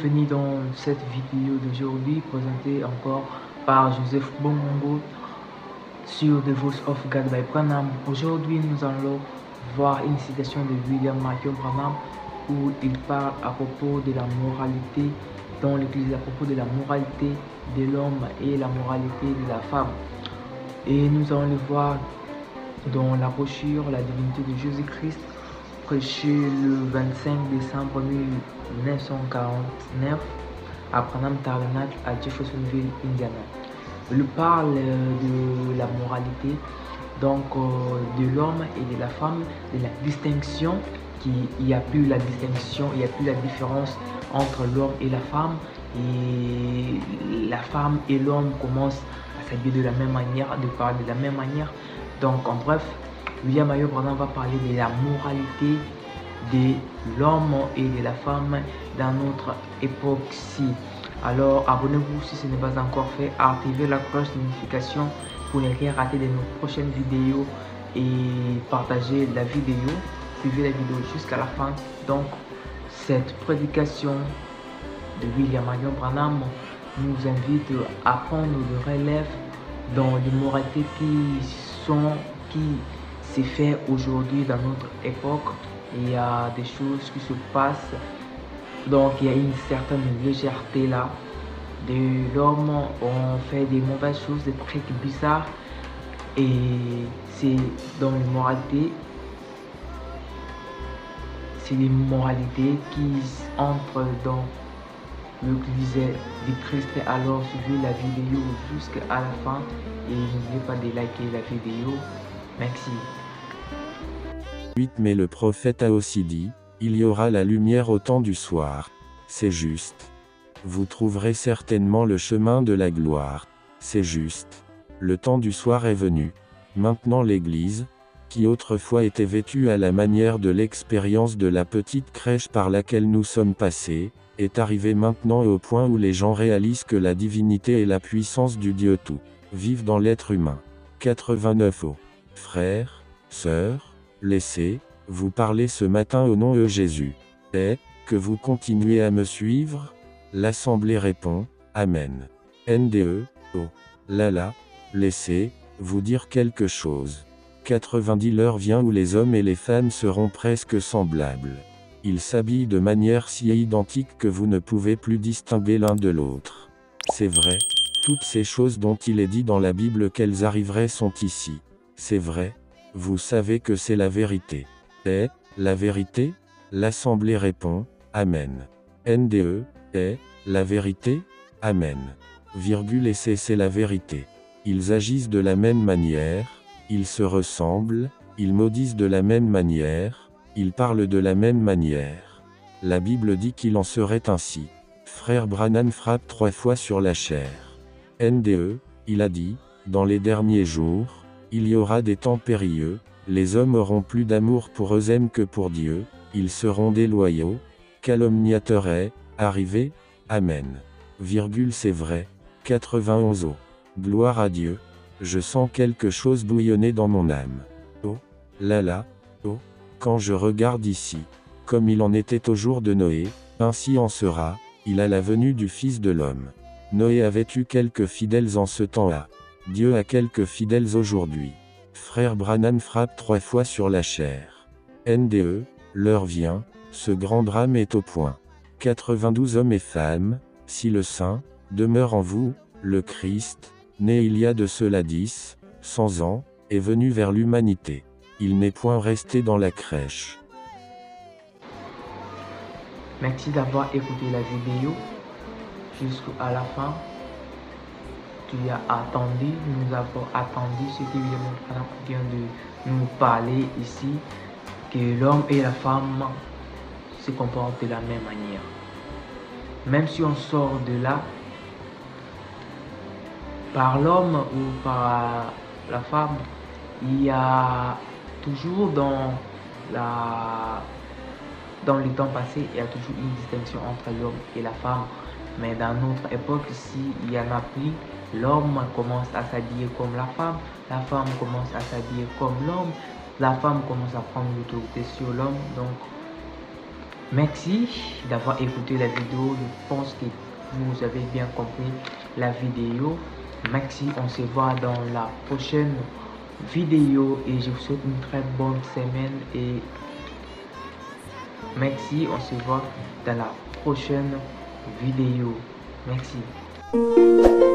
bienvenue dans cette vidéo d'aujourd'hui présentée encore par Joseph Bongongo sur The Voice of God by Branham. Aujourd'hui, nous allons voir une citation de William Marion Branham où il parle à propos de la moralité dans l'Église, à propos de la moralité de l'homme et la moralité de la femme. Et nous allons le voir dans la brochure La divinité de Jésus-Christ, prêché le 25 décembre 1949 à Branham Tabernacle à Jeffersonville, Indiana. Il parle de la moralité, donc de l'homme et de la femme, de la distinction, qu'il n'y a plus la distinction, il n'y a plus la différence entre l'homme et la femme, et la femme et l'homme commencent à s'habiller de la même manière, de parler de la même manière. Donc en bref, William Marion Branham va parler de la moralité de l'homme et de la femme dans notre époque-ci. Alors abonnez-vous si ce n'est pas encore fait, activez la cloche de notification pour ne rien rater de nos prochaines vidéos et partagez la vidéo, suivez la vidéo jusqu'à la fin. Donc cette prédication de William Marion Branham nous invite à prendre le relève dans les moralités qui s'est fait aujourd'hui dans notre époque. Il y a des choses qui se passent, donc il y a une certaine légèreté là de l'homme. On fait des mauvaises choses, des trucs bizarres, et c'est dans les moralités, c'est les moralités qui entrent dans l'Église du Christ. Alors suivez la vidéo jusqu'à la fin et n'oubliez pas de liker la vidéo. Merci. 8 Mais le prophète a aussi dit, il y aura la lumière au temps du soir. C'est juste. Vous trouverez certainement le chemin de la gloire. C'est juste. Le temps du soir est venu. Maintenant l'Église, qui autrefois était vêtue à la manière de l'expérience de la petite crèche par laquelle nous sommes passés, est arrivée maintenant au point où les gens réalisent que la divinité et la puissance du Dieu tout vivent dans l'être humain. 89 Frères, sœurs, laissez-vous parler ce matin au nom de Jésus. Et, que vous continuez à me suivre? L'Assemblée répond, Amen. NDE, oh, là, laissez-vous dire quelque chose. 90 L'heure vient où les hommes et les femmes seront presque semblables. Ils s'habillent de manière si identique que vous ne pouvez plus distinguer l'un de l'autre. C'est vrai, toutes ces choses dont il est dit dans la Bible qu'elles arriveraient sont ici. C'est vrai, vous savez que c'est la vérité. Et, la vérité? L'Assemblée répond, Amen. NDE, est, la vérité? Amen. Virgule et c'est la vérité. Ils agissent de la même manière, ils se ressemblent, ils maudissent de la même manière, ils parlent de la même manière. La Bible dit qu'il en serait ainsi. Frère Branham frappe 3 fois sur la chair. NDE, il a dit, dans les derniers jours, il y aura des temps périlleux, les hommes auront plus d'amour pour eux-mêmes que pour Dieu, ils seront déloyaux, calomniateurs et, arrivés, Amen. Virgule c'est vrai, 91 Gloire à Dieu, je sens quelque chose bouillonner dans mon âme. Oh, là, oh, quand je regarde ici, comme il en était au jour de Noé, ainsi en sera, il à la venue du Fils de l'homme. Noé avait eu quelques fidèles en ce temps-là. Dieu a quelques fidèles aujourd'hui. Frère Branham frappe 3 fois sur la chair. NDE, l'heure vient, ce grand drame est au point. 92 Hommes et femmes, si le Saint demeure en vous, le Christ, né il y a de cela 10, 100 ans, est venu vers l'humanité. Il n'est point resté dans la crèche. Merci d'avoir écouté la vidéo jusqu'à la fin. Tu as attendu, nous avons attendu ce que William Branham vient de nous parler ici, que l'homme et la femme se comportent de la même manière. Même si on sort de là, par l'homme ou par la femme, il y a toujours dans les temps passés, il y a toujours une distinction entre l'homme et la femme. Mais dans notre époque ici, il y en a plus. L'homme commence à s'habiller comme la femme commence à s'habiller comme l'homme, la femme commence à prendre l'autorité sur l'homme. Donc Merci d'avoir écouté la vidéo. Je pense que vous avez bien compris la vidéo. Merci, on se voit dans la prochaine vidéo et je vous souhaite une très bonne semaine et merci, on se voit dans la prochaine vidéo. Merci.